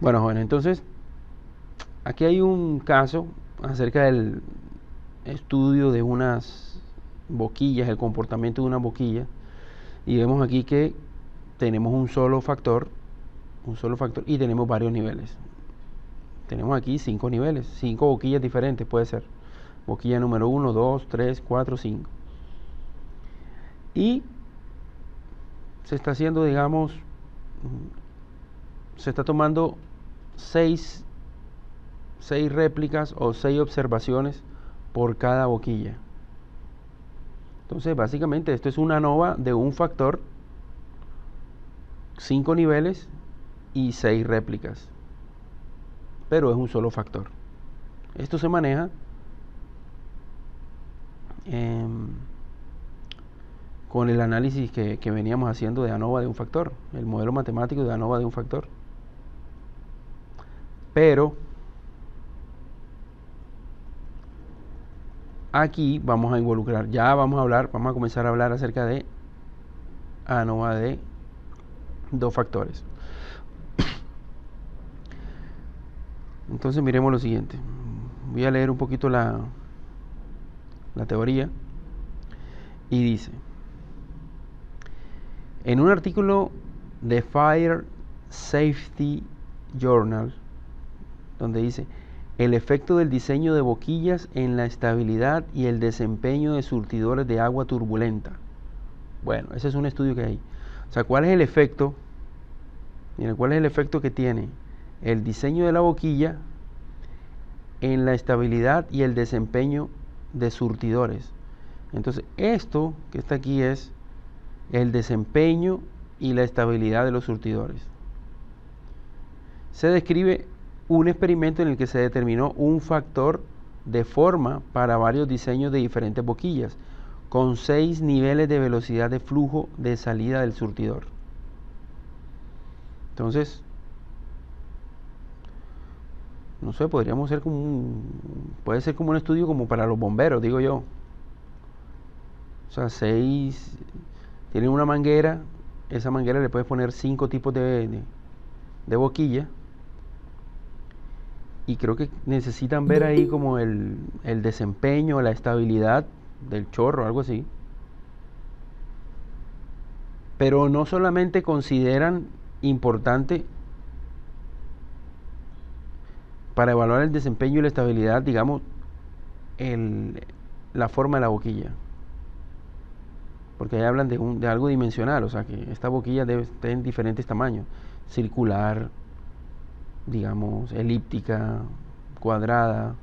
Bueno, jóvenes, entonces aquí hay un caso acerca del estudio de unas boquillas, el comportamiento de una boquilla, y vemos aquí que tenemos un solo factor y tenemos varios niveles. Tenemos aquí 5 niveles, 5 boquillas diferentes puede ser. Boquilla número 1, 2, 3, 4, 5. Y se está haciendo, digamos, se está tomando 6 réplicas o 6 observaciones por cada boquilla. Entonces, básicamente, esto es una ANOVA de un factor, 5 niveles y 6 réplicas. Pero es un solo factor. Esto se maneja con el análisis que veníamos haciendo de ANOVA de un factor, el modelo matemático de ANOVA de un factor. Pero aquí vamos a involucrar, ya vamos a comenzar a hablar acerca de ANOVA de dos factores. Entonces miremos lo siguiente. Voy a leer un poquito la teoría y dice: en un artículo de Fire Safety Journal, donde dice el efecto del diseño de boquillas en la estabilidad y el desempeño de surtidores de agua turbulenta. Bueno, ese es un estudio que hay. O sea, ¿cuál es el efecto? Miren, ¿cuál es el efecto que tiene el diseño de la boquilla en la estabilidad y el desempeño de surtidores? Entonces, esto que está aquí es el desempeño y la estabilidad de los surtidores. Se describe un experimento en el que se determinó un factor de forma para varios diseños de diferentes boquillas, con 6 niveles de velocidad de flujo de salida del surtidor. Entonces, no sé, podríamos ser puede ser como un estudio como para los bomberos, digo yo. O sea, 6, tienen una manguera, esa manguera le puedes poner 5 tipos de boquilla, y creo que necesitan ver ahí como el desempeño, la estabilidad del chorro, algo así. Pero no solamente consideran importante para evaluar el desempeño y la estabilidad, digamos, la forma de la boquilla. Porque ahí hablan de algo dimensional, o sea que esta boquilla debe estar en diferentes tamaños. Circular, digamos, elíptica, cuadrada,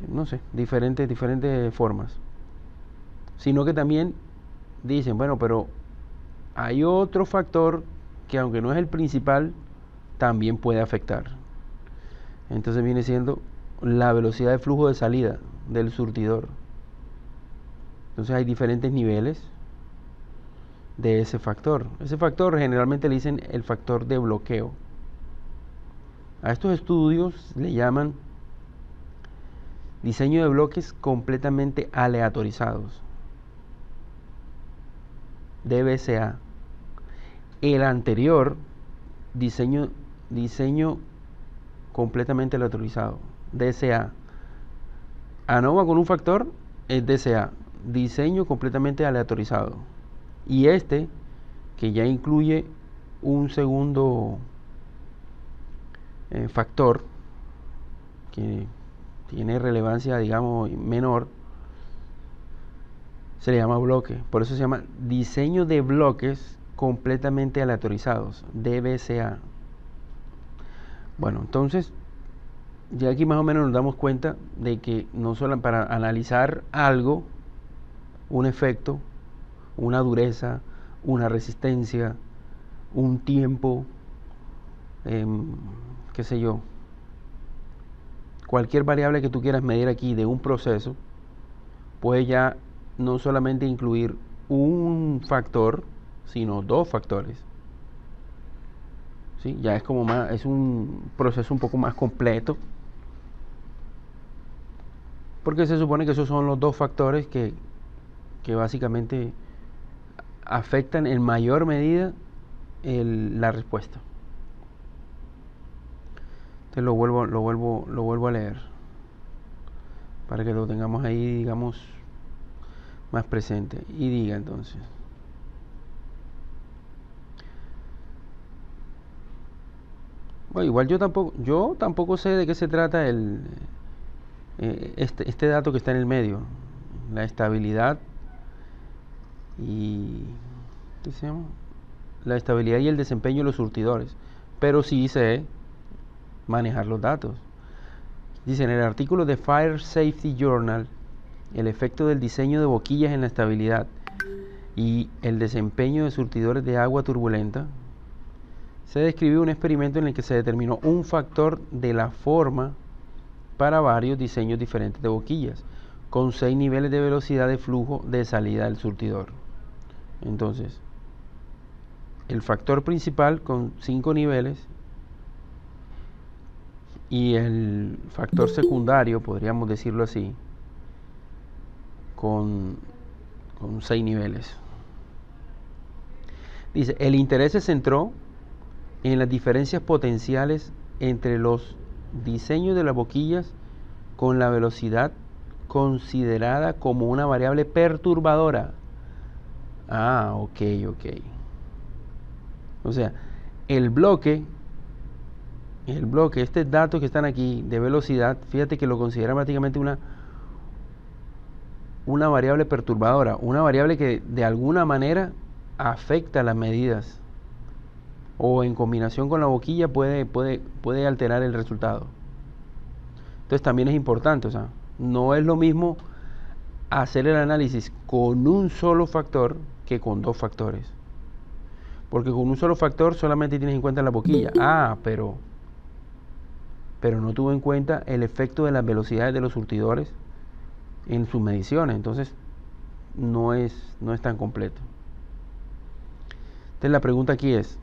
no sé, diferentes formas. Sino que también dicen, bueno, pero hay otro factor que aunque no es el principal, también puede afectar. Entonces viene siendo la velocidad de flujo de salida del surtidor. Entonces hay diferentes niveles de ese factor. Ese factor generalmente le dicen el factor de bloqueo. A estos estudios le llaman diseño de bloques completamente aleatorizados, DBCA. El anterior, diseño completamente aleatorizado, DCA. ANOVA con un factor es DCA, diseño completamente aleatorizado. Y este, que ya incluye un segundo factor que tiene relevancia, digamos, menor, se le llama bloque. Por eso se llama diseño de bloques completamente aleatorizados, DBCA. Bueno, entonces ya aquí más o menos nos damos cuenta de que no solo para analizar algo, un efecto, una dureza, una resistencia, un tiempo, qué sé yo, cualquier variable que tú quieras medir aquí de un proceso, puede ya no solamente incluir un factor, sino dos factores. ¿Sí? Ya es como más, es un proceso un poco más completo, porque se supone que esos son los dos factores que básicamente afectan en mayor medida la respuesta. Entonces lo vuelvo a leer para que lo tengamos ahí, digamos, más presente. Y diga entonces. Bueno, igual yo tampoco sé de qué se trata este dato que está en el medio, la estabilidad y ¿qué se llama? La estabilidad y el desempeño de los surtidores, pero sí sé manejar los datos. Dice en el artículo de Fire Safety Journal, el efecto del diseño de boquillas en la estabilidad y el desempeño de surtidores de agua turbulenta, se describió un experimento en el que se determinó un factor de la forma para varios diseños diferentes de boquillas, con 6 niveles de velocidad de flujo de salida del surtidor. Entonces, el factor principal con 5 niveles y el factor secundario, podríamos decirlo así, con 6 niveles. Dice, el interés se centró en las diferencias potenciales entre los diseños de las boquillas con la velocidad considerada como una variable perturbadora. Ah, ok. O sea, el bloque, estos datos que están aquí de velocidad, fíjate que lo considera prácticamente una variable perturbadora, una variable que de alguna manera afecta las medidas o en combinación con la boquilla puede alterar el resultado. Entonces también es importante, o sea, no es lo mismo hacer el análisis con un solo factor que con 2 factores. Porque con un solo factor solamente tienes en cuenta la boquilla. Ah, pero no tuvo en cuenta el efecto de las velocidades de los surtidores en sus mediciones. Entonces no es tan completo. Entonces la pregunta aquí es,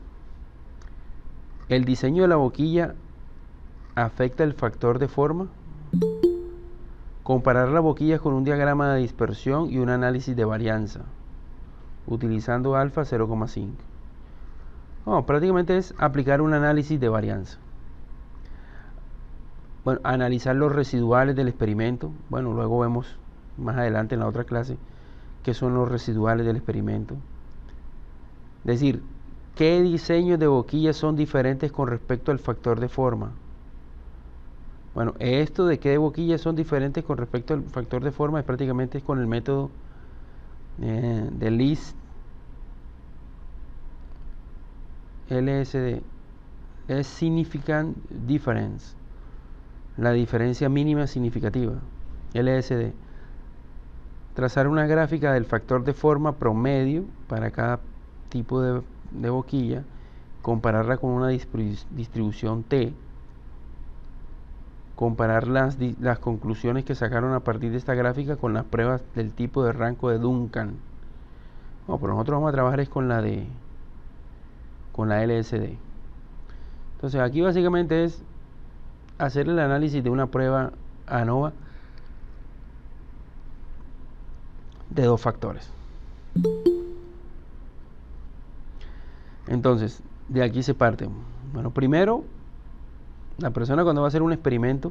¿el diseño de la boquilla afecta el factor de forma? Comparar las boquillas con un diagrama de dispersión y un análisis de varianza, utilizando alfa 0,5. No, prácticamente es aplicar un análisis de varianza. Bueno, analizar los residuales del experimento. Bueno, luego vemos más adelante en la otra clase qué son los residuales del experimento. Es decir, qué diseños de boquillas son diferentes con respecto al factor de forma. Bueno, esto de qué boquillas son diferentes con respecto al factor de forma es prácticamente con el método de Least LSD. Es Significant Difference, la diferencia mínima significativa, LSD. Trazar una gráfica del factor de forma promedio para cada tipo de boquilla, compararla con una distribución T, comparar las conclusiones que sacaron a partir de esta gráfica con las pruebas del tipo de rango de Duncan. No, pero nosotros vamos a trabajar es con la LSD. Entonces aquí básicamente es hacer el análisis de una prueba ANOVA de 2 factores. Entonces, de aquí se parte. Bueno, primero, la persona cuando va a hacer un experimento,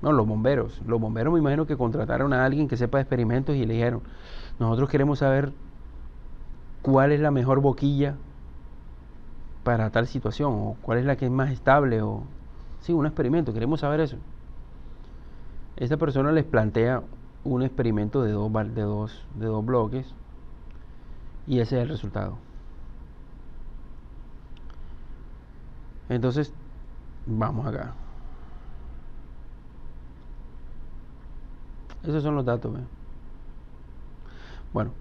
no, los bomberos me imagino que contrataron a alguien que sepa de experimentos y le dijeron, nosotros queremos saber cuál es la mejor boquilla para tal situación, o cuál es la que es más estable, o sí, un experimento, queremos saber eso. Esta persona les plantea un experimento de dos bloques y ese es el resultado. Entonces, vamos acá. Esos son los datos, ¿eh? Bueno.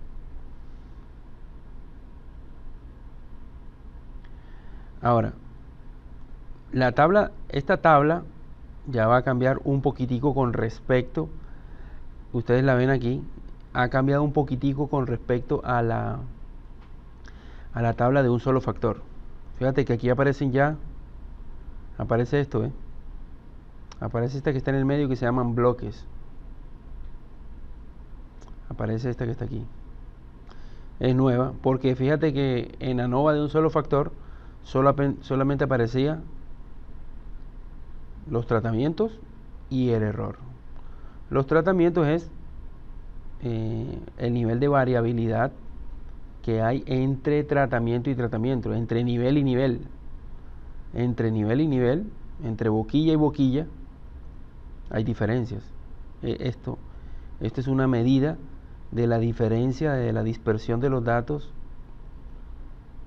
Ahora, esta tabla ya va a cambiar un poquitico con respecto, ustedes la ven aquí, ha cambiado un poquitico con respecto a la tabla de un solo factor. Fíjate que aquí aparece esto, aparece esta que está en el medio que se llaman bloques. Aparece esta que está aquí. Es nueva, porque fíjate que en ANOVA de un solo factor solamente aparecía los tratamientos y el error. Los tratamientos es el nivel de variabilidad que hay entre tratamiento y tratamiento, entre nivel y nivel, entre nivel y nivel, entre boquilla y boquilla, hay diferencias. Esto es una medida de la diferencia, de la dispersión de los datos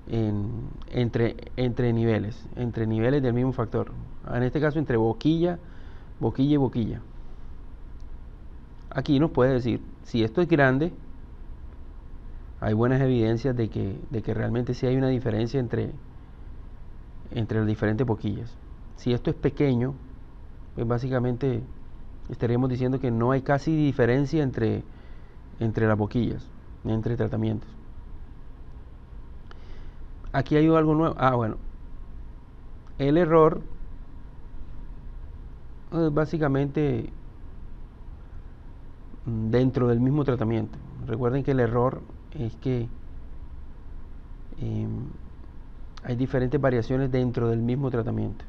entre niveles del mismo factor. En este caso, entre boquilla y boquilla. Aquí nos puede decir, si esto es grande, hay buenas evidencias de que realmente sí hay una diferencia entre las diferentes boquillas. Si esto es pequeño, pues básicamente estaríamos diciendo que no hay casi diferencia entre las boquillas, entre tratamientos. Aquí hay algo nuevo. Bueno, el error es básicamente dentro del mismo tratamiento. Recuerden que el error es que hay diferentes variaciones dentro del mismo tratamiento.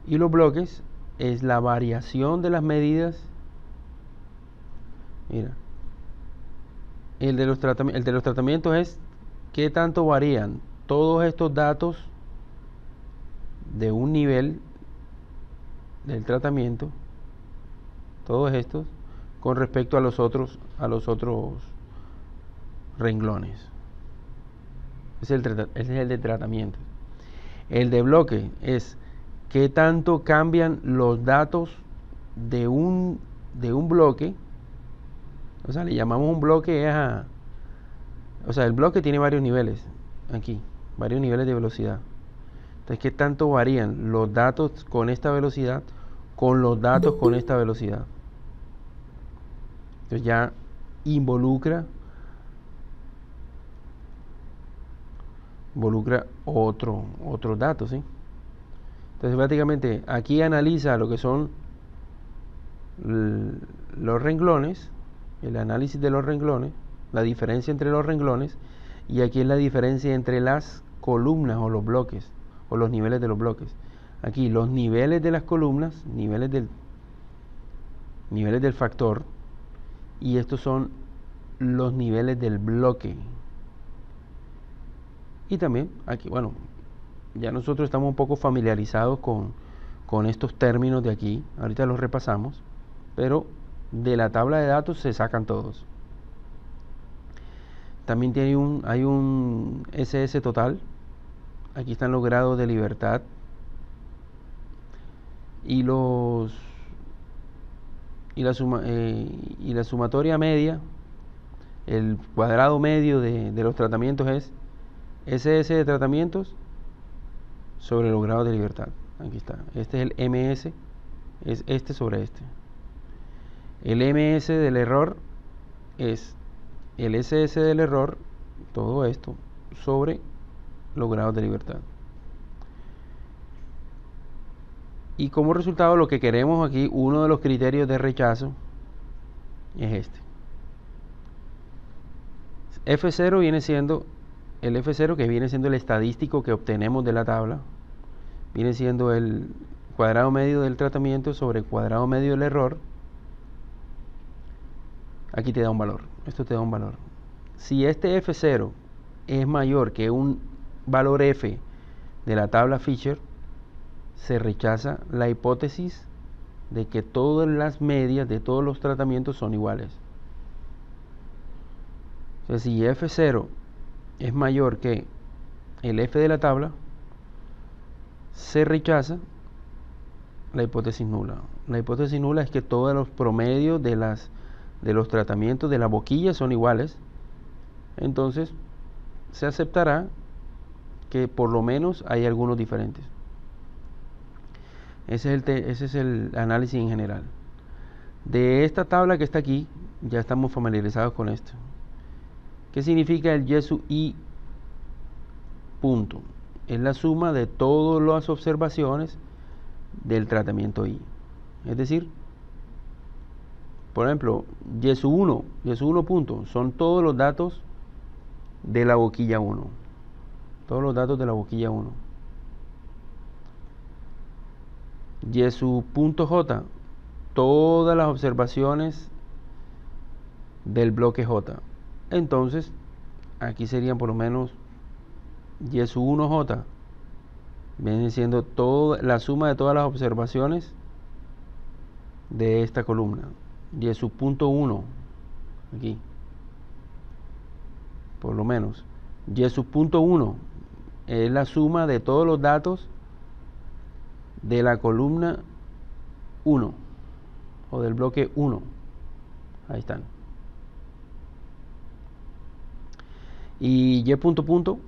Y los bloques es la variación de las medidas. Mira, el de los tratamientos es qué tanto varían todos estos datos de un nivel del tratamiento, todos estos, con respecto a los otros renglones. Ese es el de tratamiento. El de bloque es qué tanto cambian los datos de un bloque. O sea, le llamamos un bloque o sea, el bloque tiene varios niveles aquí, varios niveles de velocidad. Entonces, ¿qué tanto varían los datos con esta velocidad con los datos con esta velocidad? Entonces ya involucra otros datos, ¿sí? Entonces, prácticamente aquí analiza lo que son los renglones, el análisis de los renglones, la diferencia entre los renglones, y aquí es la diferencia entre las columnas o los bloques, o los niveles de los bloques. Aquí los niveles de las columnas, niveles del factor, y estos son los niveles del bloque. Y también aquí, bueno, ya nosotros estamos un poco familiarizados con estos términos de aquí, ahorita los repasamos, pero de la tabla de datos se sacan todos. También hay un SS total, aquí están los grados de libertad y la sumatoria media, el cuadrado medio de los tratamientos es SS de tratamientos sobre los grados de libertad. Aquí está. Este es el MS, es este sobre este. El MS del error es el SS del error, todo esto, sobre los grados de libertad. Y como resultado, lo que queremos aquí, uno de los criterios de rechazo es este. F0 viene siendo el F0, que viene siendo el estadístico que obtenemos de la tabla, viene siendo el cuadrado medio del tratamiento sobre el cuadrado medio del error. Aquí te da un valor, esto te da un valor. Si este F0 es mayor que un valor F de la tabla Fisher, se rechaza la hipótesis de que todas las medias de todos los tratamientos son iguales. O sea, si F0 es mayor que el F de la tabla, se rechaza la hipótesis nula. La hipótesis nula es que todos los promedios de los tratamientos de la boquilla son iguales. Entonces, se aceptará que por lo menos hay algunos diferentes. Ese es el análisis en general. De esta tabla que está aquí, ya estamos familiarizados con esto. ¿Qué significa el Y sub I punto? Es la suma de todas las observaciones del tratamiento I. Es decir, por ejemplo, Y sub 1 punto, son todos los datos de la boquilla 1. Todos los datos de la boquilla 1. Y su punto J, todas las observaciones del bloque J. Entonces, aquí serían por lo menos y su 1J, viene siendo toda la suma de todas las observaciones de esta columna. Y su punto 1, aquí, por lo menos. Y su punto 1 es la suma de todos los datos de la columna 1 o del bloque 1. Ahí están. Y y punto punto,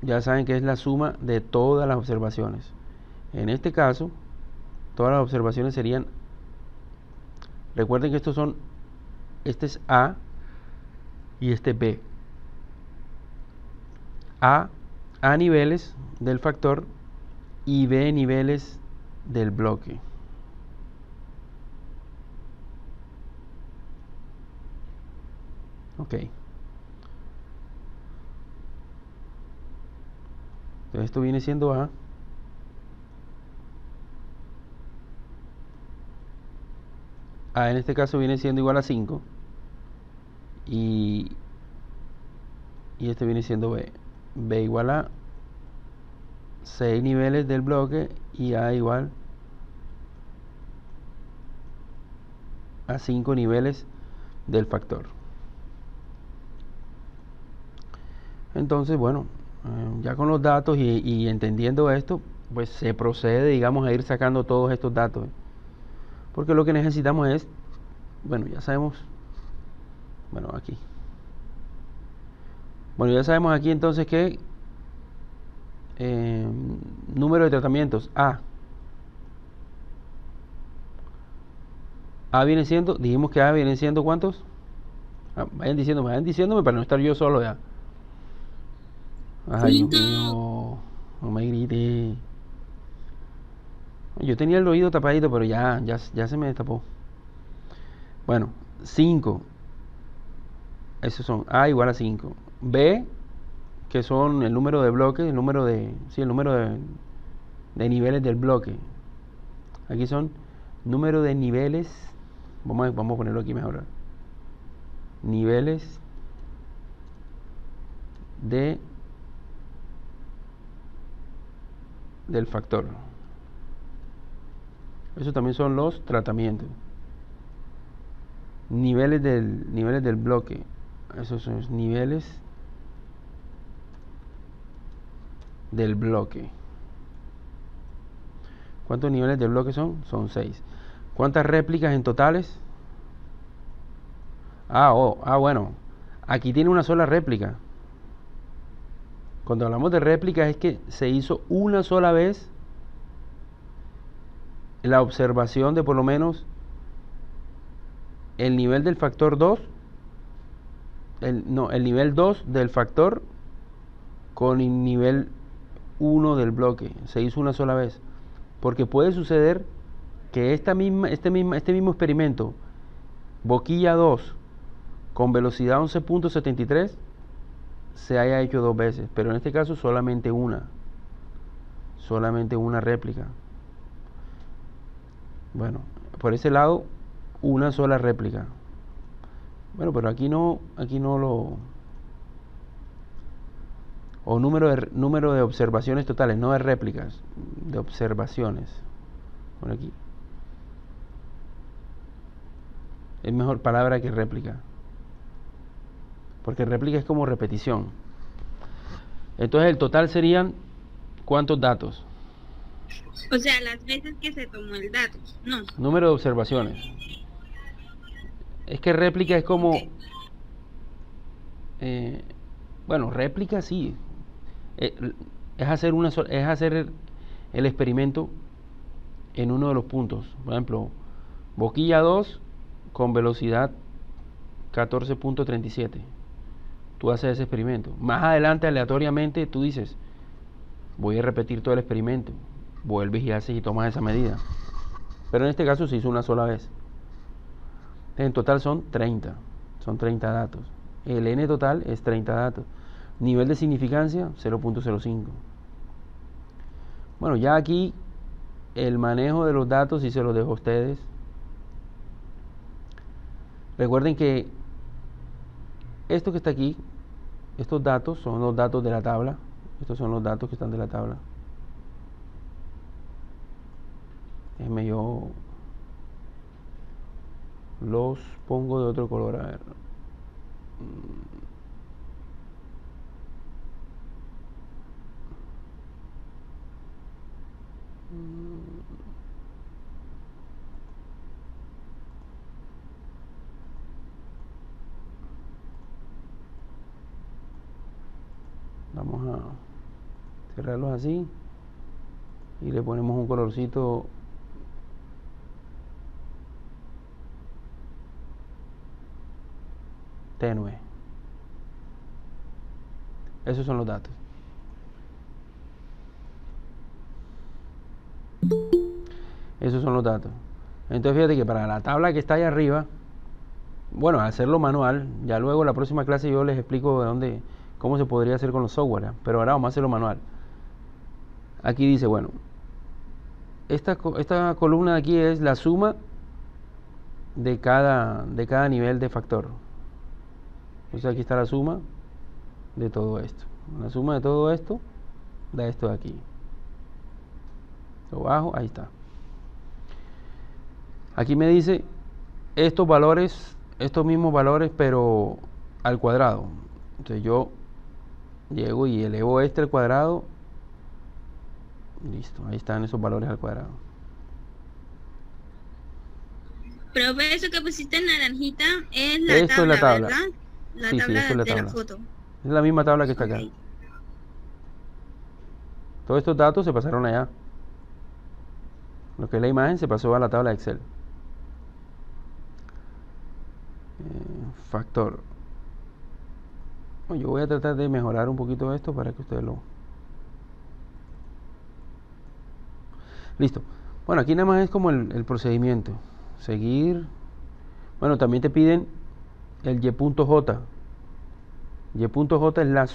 ya saben que es la suma de todas las observaciones. En este caso, todas las observaciones serían, recuerden que estos son, este es A y este B. A niveles del factor y B niveles del bloque. Ok. Entonces esto viene siendo A. A en este caso viene siendo igual a 5. Y este viene siendo B. B igual a 6 niveles del bloque y A igual a 5 niveles del factor. Entonces, bueno, ya con los datos y entendiendo esto, pues se procede, digamos, a ir sacando todos estos datos. Porque lo que necesitamos es, bueno, ya sabemos, bueno, aquí. Bueno, ya sabemos aquí entonces que número de tratamientos, A. A viene siendo, dijimos que A viene siendo ¿cuántos? Vayan diciéndome para no estar yo solo ya. Ay, Dios mío, no me grite. Yo tenía el oído tapadito, pero ya se me destapó. Bueno, 5. Esos son A igual a 5. B, que son el número de bloques, el número de niveles del bloque. Aquí son número de niveles. Vamos a ponerlo aquí mejor. Niveles del factor. Eso también son los tratamientos. Niveles del bloque. Esos son los niveles del bloque. ¿Cuántos niveles del bloque son? Son 6. ¿Cuántas réplicas en totales? Bueno. Aquí tiene una sola réplica. Cuando hablamos de réplica es que se hizo una sola vez la observación de por lo menos el nivel del factor 2, el nivel 2 del factor con el nivel 1 del bloque. Se hizo una sola vez. Porque puede suceder que este mismo experimento, boquilla 2, con velocidad 11.73, se haya hecho 2 veces. Pero en este caso solamente una. Solamente una réplica. Bueno, por ese lado, una sola réplica. Bueno, pero aquí no lo... O número de observaciones totales, no de réplicas, de observaciones. Por aquí. Es mejor palabra que réplica. Porque réplica es como repetición. Entonces el total serían ¿cuántos datos? O sea, las veces que se tomó el dato, no. Número de observaciones. Es que réplica es como... bueno, réplica sí. Es hacer el experimento en uno de los puntos. Por ejemplo, boquilla 2 con velocidad 14.37. Tú haces ese experimento. Más adelante, aleatoriamente, tú dices, voy a repetir todo el experimento. Vuelves y haces y tomas esa medida. Pero en este caso se hizo una sola vez. En total son 30. Son 30 datos. El N total es 30 datos. Nivel de significancia 0.05. Bueno, ya aquí el manejo de los datos sí se los dejo a ustedes. Recuerden que esto que está aquí, estos datos son los datos de la tabla. Estos son los datos que están de la tabla. Déjenme yo los pongo de otro color, a ver. Vamos a cerrarlos así y le ponemos un colorcito tenue. Esos son los datos. Esos son los datos. Entonces fíjate que para la tabla que está ahí arriba, bueno, al hacerlo manual, ya luego en la próxima clase yo les explico de dónde, cómo se podría hacer con los software, pero ahora vamos a hacerlo manual. Aquí dice, bueno, esta columna de aquí es la suma de cada nivel de factor. Entonces aquí está la suma de todo esto. La suma de todo esto da esto de aquí. Lo bajo, ahí está. Aquí me dice estos valores, estos mismos valores, pero al cuadrado. Entonces yo llego y elevo este al cuadrado. Listo, ahí están esos valores al cuadrado. Pero eso que pusiste en naranjita es la Esto tabla, es la tabla. ¿verdad? La Sí, tabla esto es la de tabla. la foto. Es la misma tabla que está acá. Ok. Todos estos datos se pasaron allá. Lo que es la imagen se pasó a la tabla de Excel. Factor. Bueno, yo voy a tratar de mejorar un poquito esto para que ustedes lo... Listo. Bueno, aquí nada más es como el procedimiento. Seguir. Bueno, también te piden el y.j. Y.j es la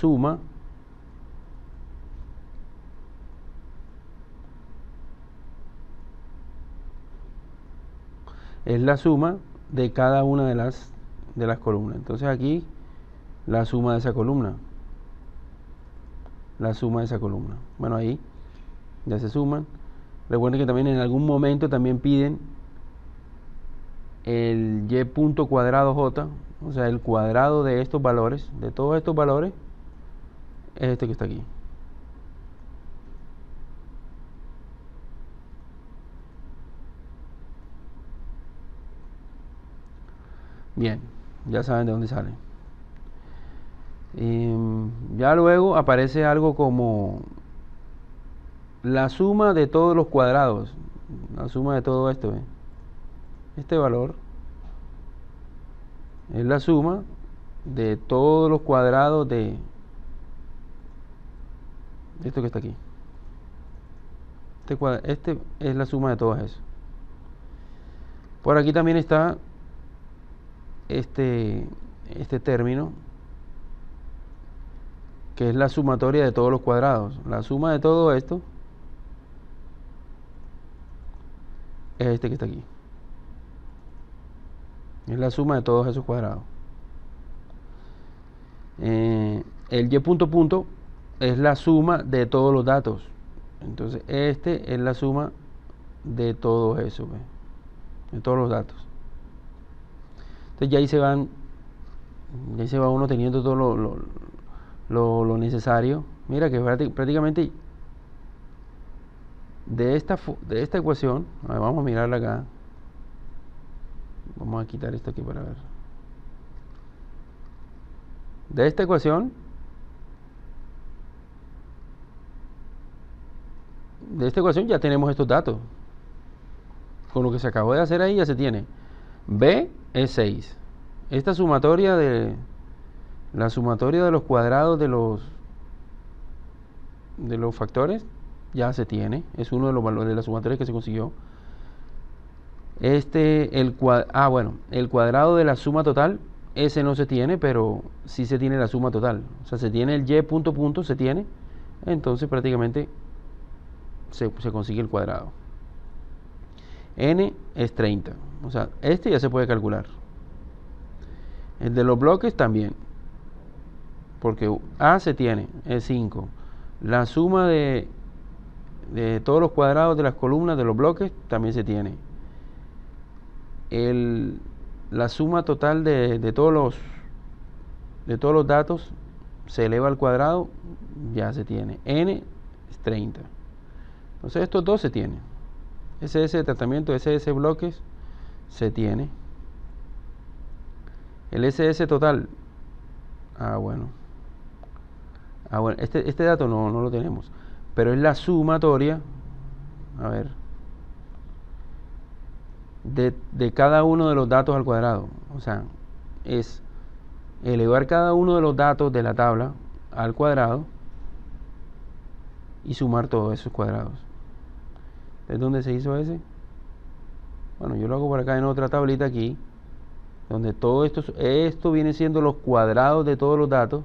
suma de cada una de las columnas. Entonces aquí la suma de esa columna. La suma de esa columna. Bueno, ahí ya se suman. Recuerden que también en algún momento también piden el y punto cuadrado j, o sea, el cuadrado de estos valores, de todos estos valores, es este que está aquí. Bien, ya saben de dónde sale. Ya luego aparece algo como la suma de todos los cuadrados, la suma de todo esto, ¿eh? Este valor es la suma de todos los cuadrados de esto que está aquí. Este es la suma de todo eso. Por aquí también está este término, que es la sumatoria de todos los cuadrados. La suma de todo esto es este que está aquí. Es la suma de todos esos cuadrados. El y punto punto es la suma de todos los datos. Entonces este es la suma de todo eso, ¿ve? De todos los datos. Entonces ya ahí se va uno teniendo todo lo necesario. Mira que prácticamente de esta ecuación, a ver, vamos a mirarla acá. Vamos a quitar esto aquí para ver. De esta ecuación, ya tenemos estos datos. Con lo que se acabó de hacer ahí ya se tiene. B es 6. Esta sumatoria la sumatoria de los cuadrados de los factores ya se tiene. Es uno de los valores de las sumatorias que se consiguió. El cuadrado de la suma total, ese no se tiene, pero sí se tiene la suma total. O sea, se tiene el y punto punto, se tiene. Entonces prácticamente se consigue el cuadrado. N es 30. O sea, este ya se puede calcular. El de los bloques también. Porque A se tiene, es 5. La suma de todos los cuadrados de las columnas de los bloques también se tiene. La suma total de todos los datos se eleva al cuadrado, ya se tiene. N es 30. Entonces estos dos se tienen. SS de tratamiento, SS bloques, se tiene. El SS total. Bueno, este dato no lo tenemos. Pero es la sumatoria, a ver, de cada uno de los datos al cuadrado. O sea, es elevar cada uno de los datos de la tabla al cuadrado y sumar todos esos cuadrados. ¿De dónde se hizo ese? Bueno, yo lo hago por acá en otra tablita aquí, donde todo esto viene siendo los cuadrados de todos los datos.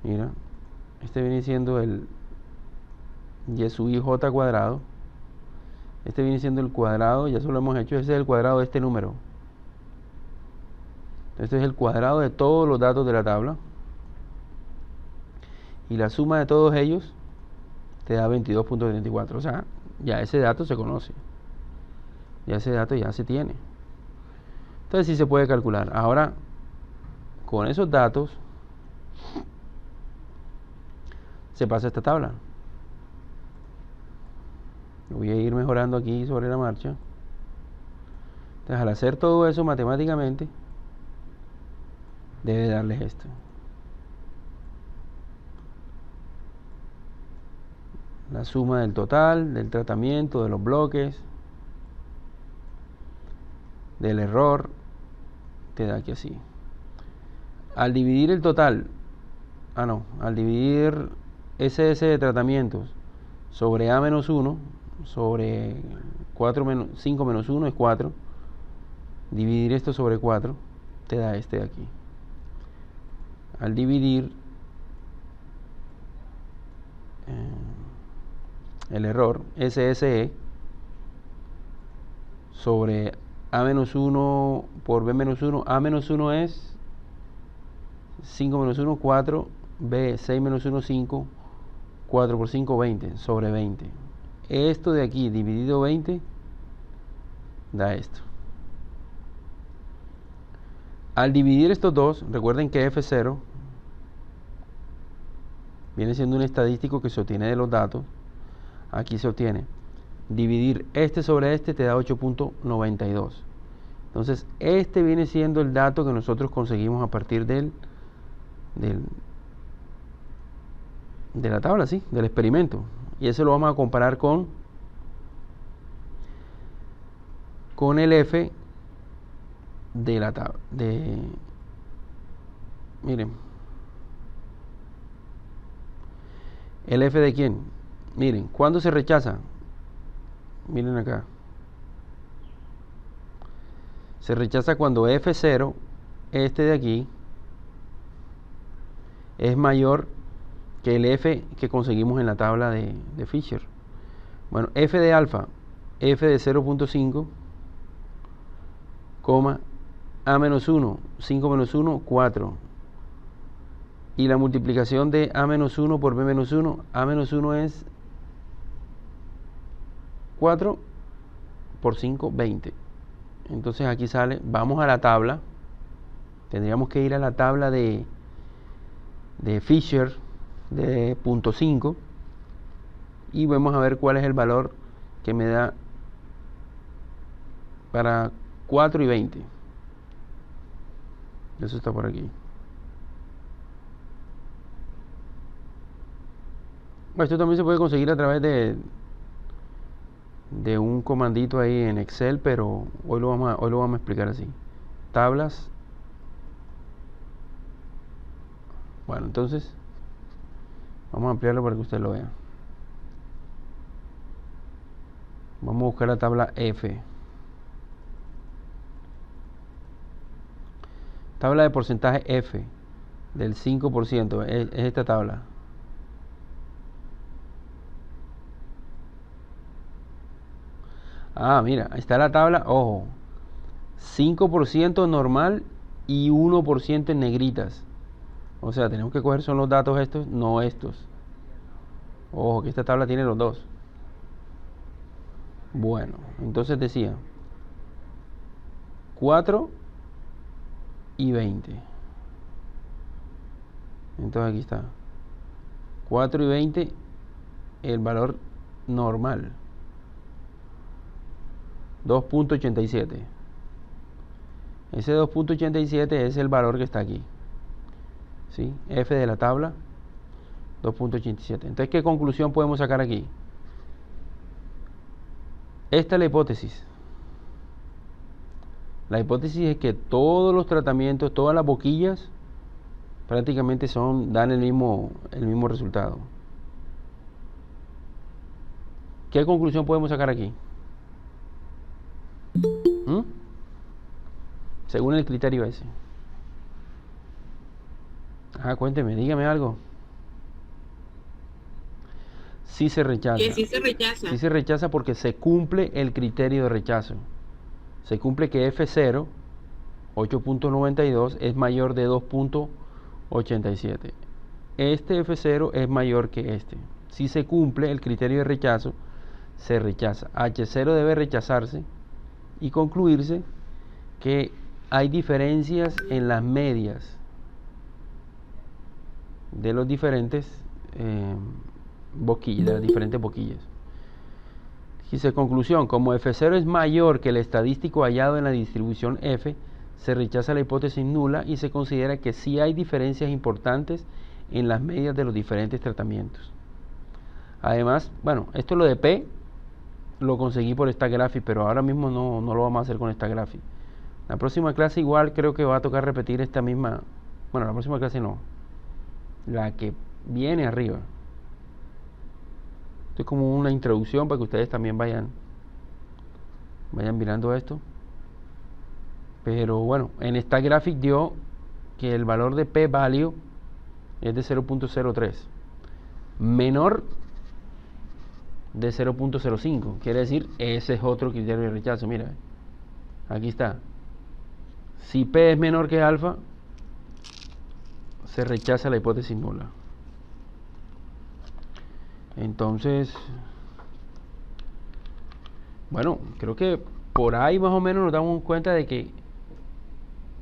Mira, este viene siendo el y su IJ cuadrado. Este viene siendo el cuadrado, ya eso lo hemos hecho, ese es el cuadrado de este número. Este es el cuadrado de todos los datos de la tabla. Y la suma de todos ellos te da 22.34. O sea, ya ese dato se conoce. Ya ese dato ya se tiene. Entonces sí se puede calcular. Ahora, con esos datos, se pasa a esta tabla. Voy a ir mejorando aquí sobre la marcha. Entonces, al hacer todo eso matemáticamente, debe darles esto. La suma del total, del tratamiento, de los bloques, del error, te da aquí así. Al dividir el total, al dividir SS de tratamientos sobre A menos 1, sobre 5 menos 1 es 4, dividir esto sobre 4, te da este de aquí. Al dividir el error SSE sobre A menos 1 por B menos 1, A menos 1 es 5 menos 1, 4, B, 6 menos 1, 5, 4 por 5, 20, sobre 20. Esto de aquí dividido 20 da esto. Al dividir estos dos, recuerden que F0 viene siendo un estadístico que se obtiene de los datos. Aquí se obtiene. Dividir este sobre este te da 8.92. Entonces, este viene siendo el dato que nosotros conseguimos a partir de la tabla, ¿sí? Del experimento. Y eso lo vamos a comparar con el F de la tabla. Miren. ¿El F de quién? Miren, ¿cuándo se rechaza? Miren acá. Se rechaza cuando F0, este de aquí, es mayor que el F que conseguimos en la tabla de Fisher. Bueno, F de alfa, F de 0.5, A menos 1, 5 menos 1, 4. Y la multiplicación de A menos 1 por B menos 1, A menos 1 es 4 por 5, 20. Entonces aquí sale, vamos a la tabla. Tendríamos que ir a la tabla de Fisher de 0.5 y vamos a ver cuál es el valor que me da para 4 y 20. Eso está por aquí. Esto también se puede conseguir a través de un comandito ahí en Excel, pero hoy lo vamos a explicar así. Tablas. Bueno, entonces vamos a ampliarlo para que usted lo vea. Vamos a buscar la tabla F. Tabla de porcentaje F del 5%. Es esta tabla. Ah, mira, ahí está la tabla, ojo, 5% normal y 1% en negritas. O sea, tenemos que coger son los datos estos, no estos. Ojo, que esta tabla tiene los dos. Bueno, entonces decía 4 y 20. Entonces aquí está. 4 y 20, el valor normal. 2.87. Ese 2.87 es el valor que está aquí. ¿Sí? F de la tabla, 2.87. Entonces, ¿qué conclusión podemos sacar aquí? Esta es la hipótesis. La hipótesis es que todos los tratamientos, todas las boquillas, prácticamente dan el mismo resultado. ¿Qué conclusión podemos sacar aquí? ¿Mm? Según el criterio ese. Ajá, cuénteme, dígame algo. Sí se rechaza. Que sí se rechaza. Sí se rechaza porque se cumple el criterio de rechazo. Se cumple que F0, 8.92, es mayor de 2.87. Este F0 es mayor que este. Si se cumple el criterio de rechazo, se rechaza. H0 debe rechazarse y concluirse que hay diferencias en las medias de los diferentes boquillas, de las diferentes boquillas. Dice conclusión, como F0 es mayor que el estadístico hallado en la distribución F, se rechaza la hipótesis nula y se considera que sí hay diferencias importantes en las medias de los diferentes tratamientos. Además, bueno, esto lo de P lo conseguí por esta gráfica, pero ahora mismo no lo vamos a hacer con esta gráfica. La próxima clase igual creo que va a tocar repetir esta misma, bueno, la próxima clase no, la que viene arriba. Esto es como una introducción para que ustedes también vayan mirando esto. Pero bueno, en esta gráfica dio que el valor de p-value es de 0.03, menor de 0.05. Quiere decir, ese es otro criterio de rechazo. Mira, aquí está. Si p es menor que alfa, se rechaza la hipótesis nula. Entonces, bueno, creo que por ahí más o menos nos damos cuenta de que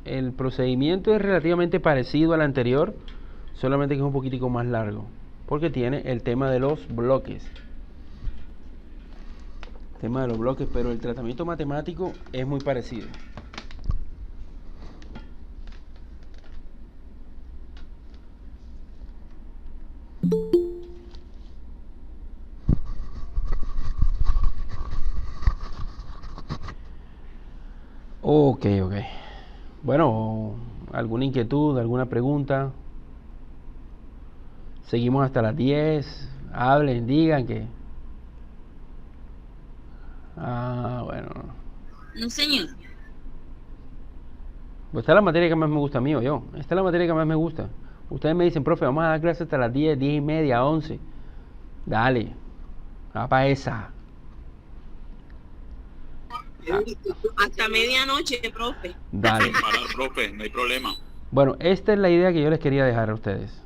el procedimiento es relativamente parecido al anterior, solamente que es un poquitico más largo, porque tiene el tema de los bloques. Tema de los bloques, pero el tratamiento matemático es muy parecido. Ok. Bueno, ¿alguna inquietud, alguna pregunta? Seguimos hasta las 10. Hablen, digan que... bueno. No, señor. Pues esta es la materia que más me gusta a mí o yo. Esta es la materia que más me gusta. Ustedes me dicen, profe, vamos a dar clase hasta las 10, 10 y media, 11. Dale. Va para esa. Hasta medianoche, profe. Dale. Para, profe, no hay problema. Bueno, esta es la idea que yo les quería dejar a ustedes.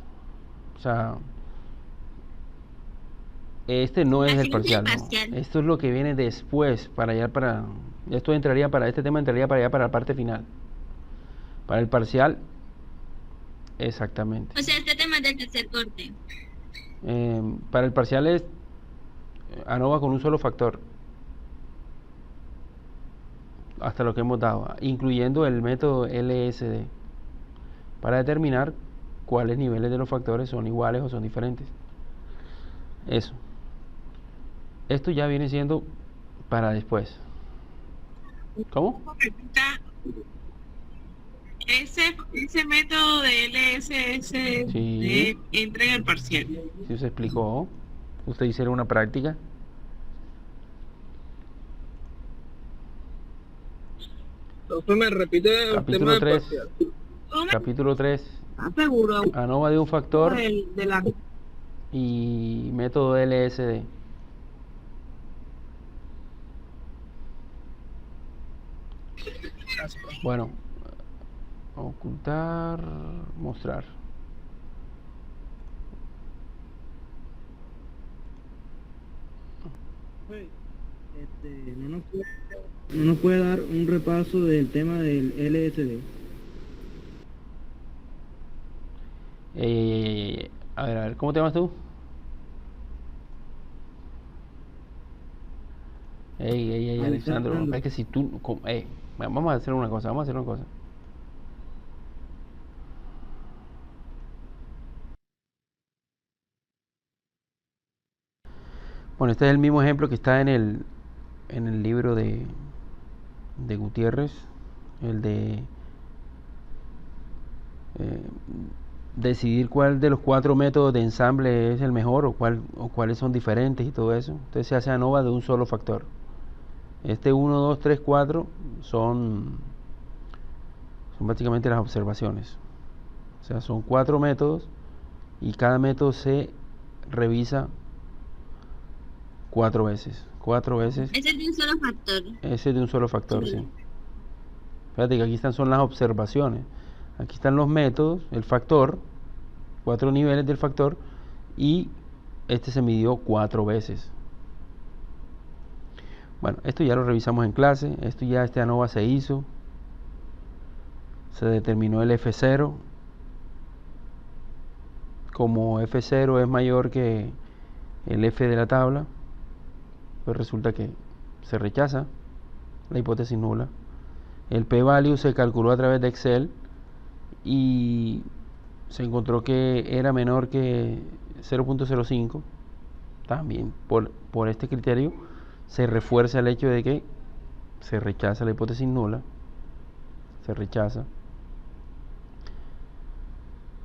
O sea, este no es el parcial, no. Esto es lo que viene después, esto entraría para, este tema entraría para allá para la parte final. Para el parcial, exactamente. O sea, este tema es del tercer corte. Para el parcial es ANOVA con un solo factor. Hasta lo que hemos dado, incluyendo el método LSD, para determinar cuáles niveles de los factores son iguales o son diferentes. Eso. Esto ya viene siendo para después. ¿Cómo? Ese método de LSS Sí. entra en el parcial. Sí, se explicó. Usted hiciera una práctica. Entonces me repite el Capítulo tema del 3. parcial. Capítulo 3. Seguro. ANOVA de un factor De la... y método LSD. Gracias, profe. Bueno, ocultar, mostrar. No nos puede dar un repaso del tema del LSD. A ver, ¿cómo te llamas tú? Alexandro. Alexandro. Es que si tú... vamos a hacer una cosa, vamos a hacer una cosa. Bueno, este es el mismo ejemplo que está en el libro de Gutiérrez, el de decidir cuál de los 4 métodos de ensamble es el mejor o cuáles son diferentes y todo eso. Entonces se hace ANOVA de un solo factor. Este 1, 2, 3, 4 son básicamente las observaciones. O sea, son 4 métodos y cada método se revisa 4 veces. 4 veces. Ese es de un solo factor. Ese es de un solo factor, Sí. sí. Fíjate que aquí son las observaciones. Aquí están los métodos, el factor, 4 niveles del factor, y este se midió 4 veces. Bueno, esto ya lo revisamos en clase. Este ANOVA se hizo. Se determinó el F0. Como F0 es mayor que el F de la tabla, pues resulta que se rechaza la hipótesis nula. El p-value se calculó a través de Excel y se encontró que era menor que 0.05. También por este criterio se refuerza el hecho de que se rechaza la hipótesis nula. Se rechaza.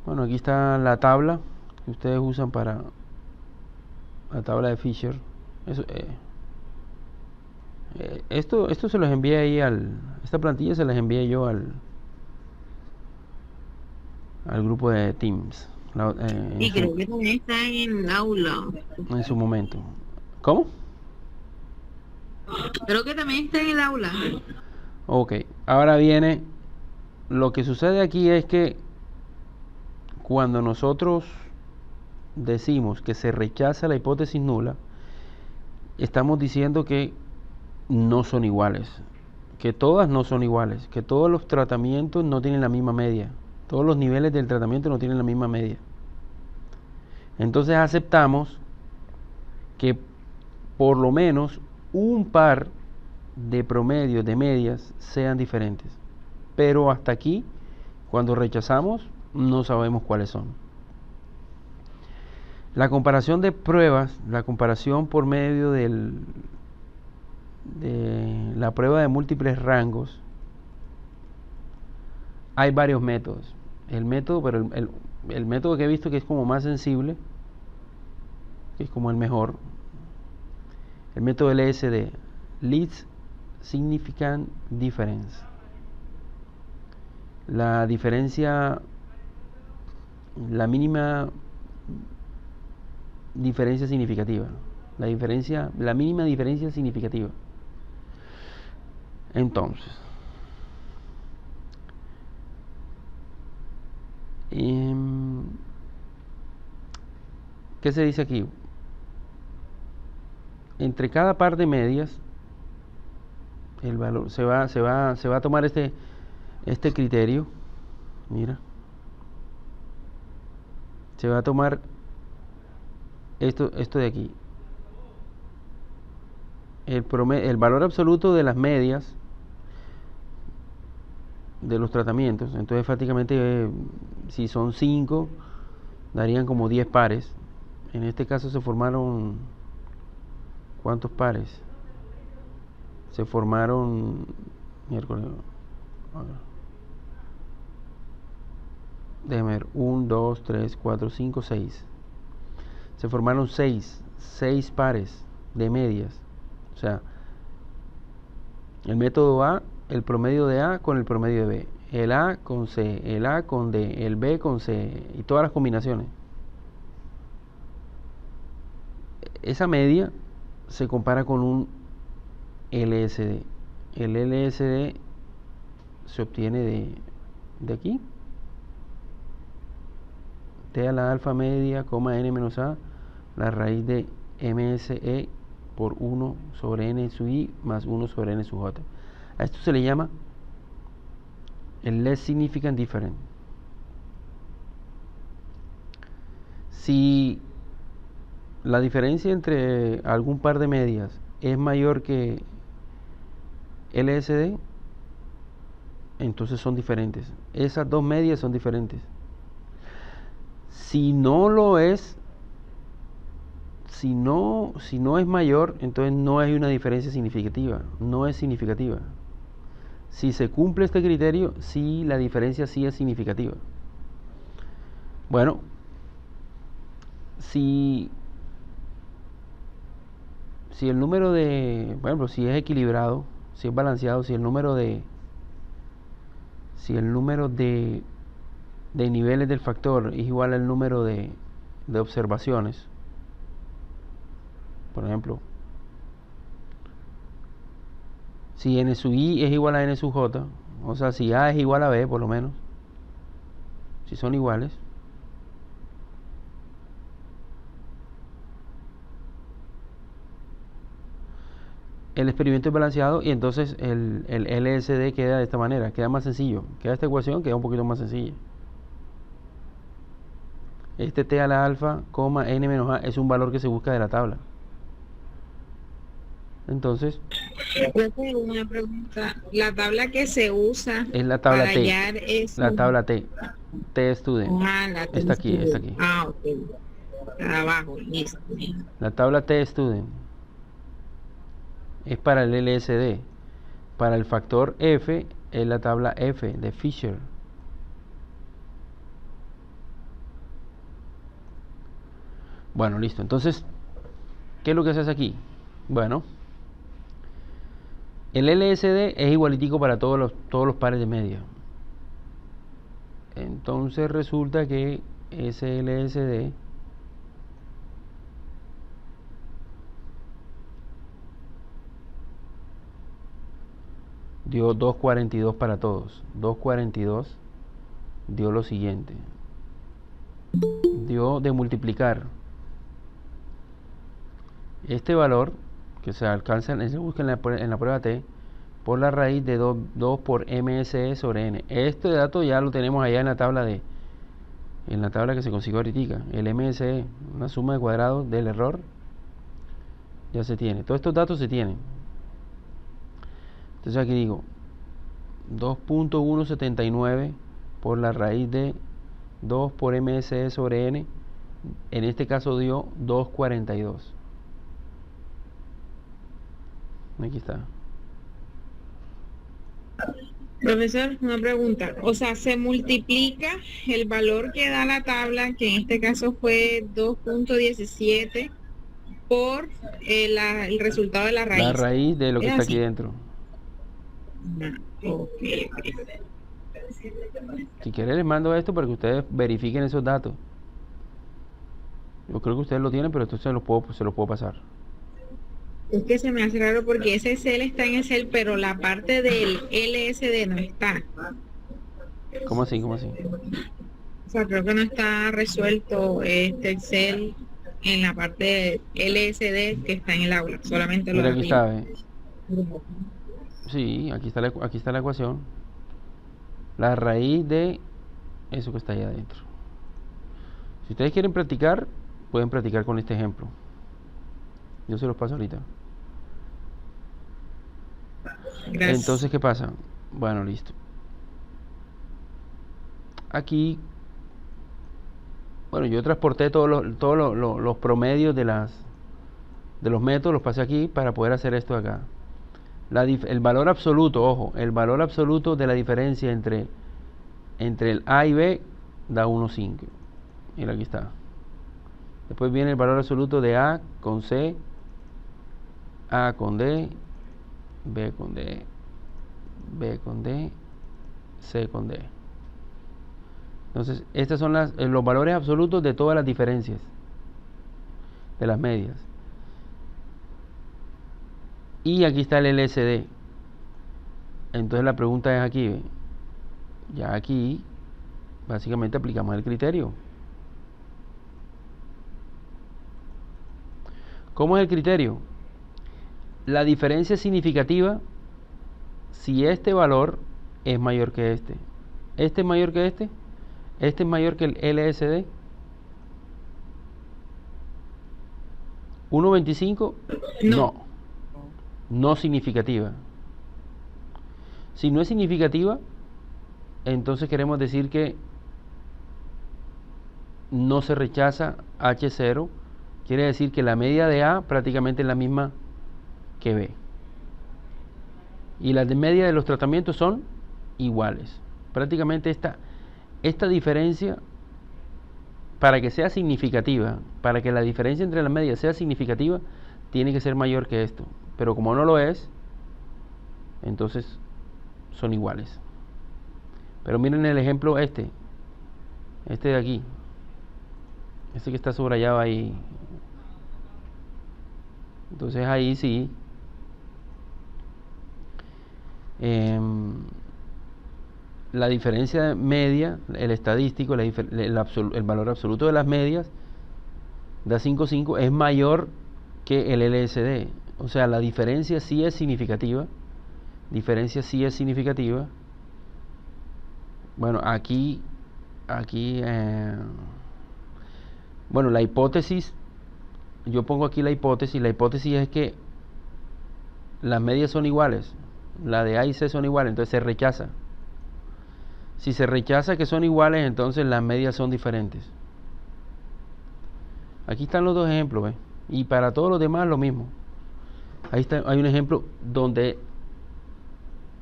Bueno, aquí está la tabla que ustedes usan para la tabla de Fisher. Esto se los envié ahí esta plantilla se las envié yo al grupo de Teams Y creo que también está en el aula. en su momento. ¿Cómo? Creo que también está en el aula. Ok, ahora viene, lo que sucede aquí es que cuando nosotros decimos que se rechaza la hipótesis nula, estamos diciendo que no son iguales, que todas no son iguales, que todos los tratamientos no tienen la misma media, todos los niveles del tratamiento no tienen la misma media. Entonces aceptamos que por lo menos un par de promedios, de medias, sean diferentes. Pero hasta aquí, cuando rechazamos, no sabemos cuáles son. La comparación de pruebas, la comparación por medio de la prueba de múltiples rangos, hay varios métodos. El método que he visto que es como más sensible, que es como el mejor, el método LSD, Least Significant Difference. La diferencia, la mínima diferencia significativa. La mínima diferencia significativa. Entonces, ¿qué se dice aquí? Entre cada par de medias, el valor se va a tomar este criterio. Mira, se va a tomar esto de aquí. El valor absoluto de las medias de los tratamientos. Entonces prácticamente si son 5 darían como 10 pares. En este caso se formaron, ¿cuántos pares? Se formaron miércoles. Déjame ver, 1, 2, 3, 4, 5, 6. Se formaron 6 pares de medias. O sea, el método A, el promedio de A con el promedio de B, el A con C, el A con D, el B con C y todas las combinaciones. Esa media se compara con un LSD. El LSD se obtiene de aquí. T a la alfa media, coma n menos a, la raíz de MSE por 1 sobre n sub i más 1 sobre n sub j. A esto se le llama el less significant difference. Si la diferencia entre algún par de medias es mayor que LSD, entonces son diferentes. Esas dos medias son diferentes. Si no lo es, si no es mayor, entonces no hay una diferencia significativa, no es significativa. Si se cumple este criterio, sí, la diferencia sí es significativa. Bueno, si el número de, por ejemplo, si es equilibrado, si es balanceado, si el número de niveles del factor es igual al número de observaciones, por ejemplo, si n sub i es igual a n sub j, o sea, si a es igual a b, por lo menos, si son iguales, el experimento es balanceado y entonces el LSD queda de esta manera, queda más sencillo, queda esta ecuación, queda un poquito más sencilla. Este t a la alfa, n menos a es un valor que se busca de la tabla. Entonces, Yo tengo una pregunta. La tabla que se usa es la tabla para T, hallar es la tabla T student. la Está aquí, está aquí. Ah, ok. Abajo, listo. La tabla T student es para el LSD. Para el factor F es la tabla F de Fisher. Bueno, listo. Entonces, ¿qué es lo que se hace aquí? Bueno, el LSD es igualitico para todos los pares de media. Entonces resulta que ese LSD dio 242 para todos. 242 dio lo siguiente. Dio de multiplicar este valor que se alcanza, se busca en la prueba T, por la raíz de 2 por MSE sobre N. Este dato ya lo tenemos allá en la tabla que se consiguió ahorita. El MSE, una suma de cuadrados del error, ya se tiene. Todos estos datos se tienen. Entonces aquí digo 2.179 por la raíz de 2 por MSE sobre N. En este caso dio 242. Aquí está. Profesor, una pregunta. O sea, se multiplica el valor que da la tabla, que en este caso fue 2.17, por el resultado de la raíz. La raíz de lo que ¿Es está así? aquí dentro. Ok. Si quieren les mando esto para que ustedes verifiquen esos datos. Yo creo que ustedes lo tienen, pero esto se los puedo pasar. Es que se me hace raro porque ese cel está en el cel, pero la parte del LSD no está. ¿Cómo así? ¿Cómo así? O sea, creo que no está resuelto este Excel en la parte LSD que está en el aula, solamente lo Mira, de aquí arriba. está, Sí, aquí está la ecuación. La raíz de eso que está ahí adentro. Si ustedes quieren practicar, pueden practicar con este ejemplo. Yo se los paso ahorita. Gracias. Entonces, ¿qué pasa? Bueno, listo. Aquí, bueno, yo transporté todos los promedios de los métodos, los pasé aquí para poder hacer esto acá. El valor absoluto, ojo, el valor absoluto de la diferencia entre el A y B da 1,5. Mira, aquí está. Después viene el valor absoluto de A con C, A con D, B con D, B con D, C con D. Entonces, estos son los valores absolutos de todas las diferencias, de las medias. Y aquí está el LSD. Entonces la pregunta es aquí, ya aquí básicamente aplicamos el criterio. ¿Cómo es el criterio? La diferencia es significativa si este valor es mayor que este. Este es mayor que este es mayor que el LSD. 1.25 no significativa. Si no es significativa, entonces queremos decir que no se rechaza H0. Quiere decir que la media de A prácticamente es la misma que B. Y las de media de los tratamientos son iguales. Prácticamente esta diferencia, para que sea significativa, para que la diferencia entre las medias sea significativa, tiene que ser mayor que esto. Pero como no lo es, entonces son iguales. Pero miren el ejemplo este de aquí, este que está subrayado ahí. Entonces ahí sí la diferencia media, el estadístico, el valor absoluto de las medias da 5,5, es mayor que el LSD. O sea, la diferencia sí es significativa. Bueno, aquí bueno, la hipótesis, yo pongo aquí la hipótesis es que las medias son iguales, la de A y C son iguales, entonces se rechaza. Si se rechaza que son iguales, entonces las medias son diferentes. Aquí están los dos ejemplos, ¿ves? Y para todos los demás lo mismo. Ahí está, hay un ejemplo donde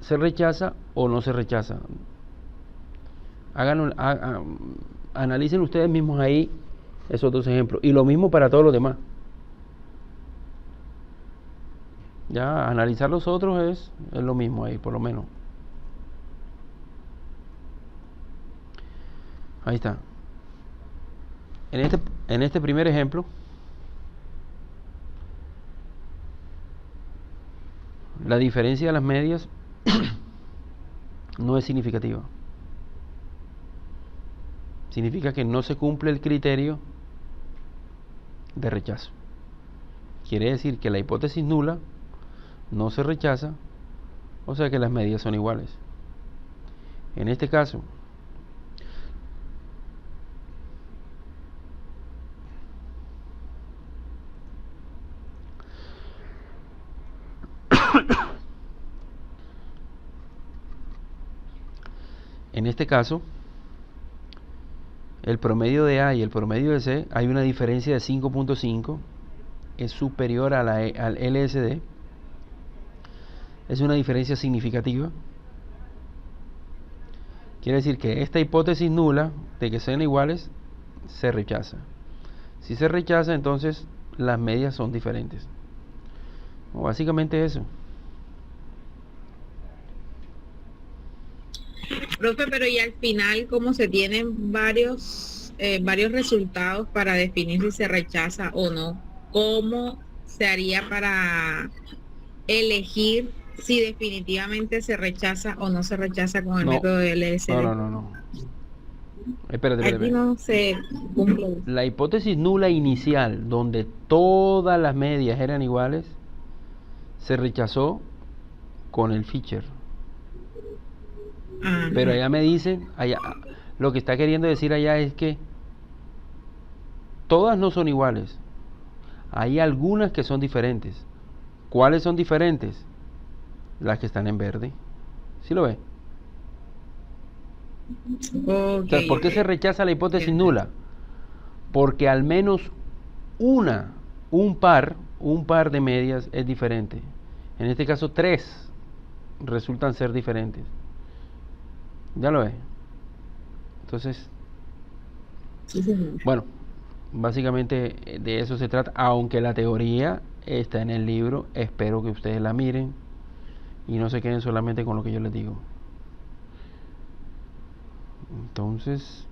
se rechaza o no se rechaza. Analicen ustedes mismos ahí esos dos ejemplos. Y lo mismo para todos los demás. Ya, analizar los otros es lo mismo ahí, por lo menos. Ahí está. En este primer ejemplo, la diferencia de las medias no es significativa. Significa que no se cumple el criterio de rechazo. Quiere decir que la hipótesis nula no se rechaza, o sea que las medias son iguales. En este caso, el promedio de A y el promedio de C, hay una diferencia de 5.5, es superior a al LSD, es una diferencia significativa. Quiere decir que esta hipótesis nula de que sean iguales se rechaza. Si se rechaza, entonces las medias son diferentes. Básicamente eso. Profe, pero y al final, como se tienen varios resultados para definir si se rechaza o no, ¿cómo se haría para elegir si definitivamente se rechaza o no se rechaza con el método de LSD? No. Espérate. Aquí no se cumple. La hipótesis nula inicial, donde todas las medias eran iguales, se rechazó con el Fisher. Pero allá me dicen, lo que está queriendo decir allá es que todas no son iguales. Hay algunas que son diferentes. ¿Cuáles son diferentes? Las que están en verde. ¿Sí lo ve? O sea, ¿por qué se rechaza la hipótesis nula? Porque al menos un par de medias es diferente. En este caso 3 resultan ser diferentes. ¿Ya lo ve? Entonces, bueno, básicamente de eso se trata, aunque la teoría está en el libro. Espero que ustedes la miren y no se queden solamente con lo que yo les digo. Entonces,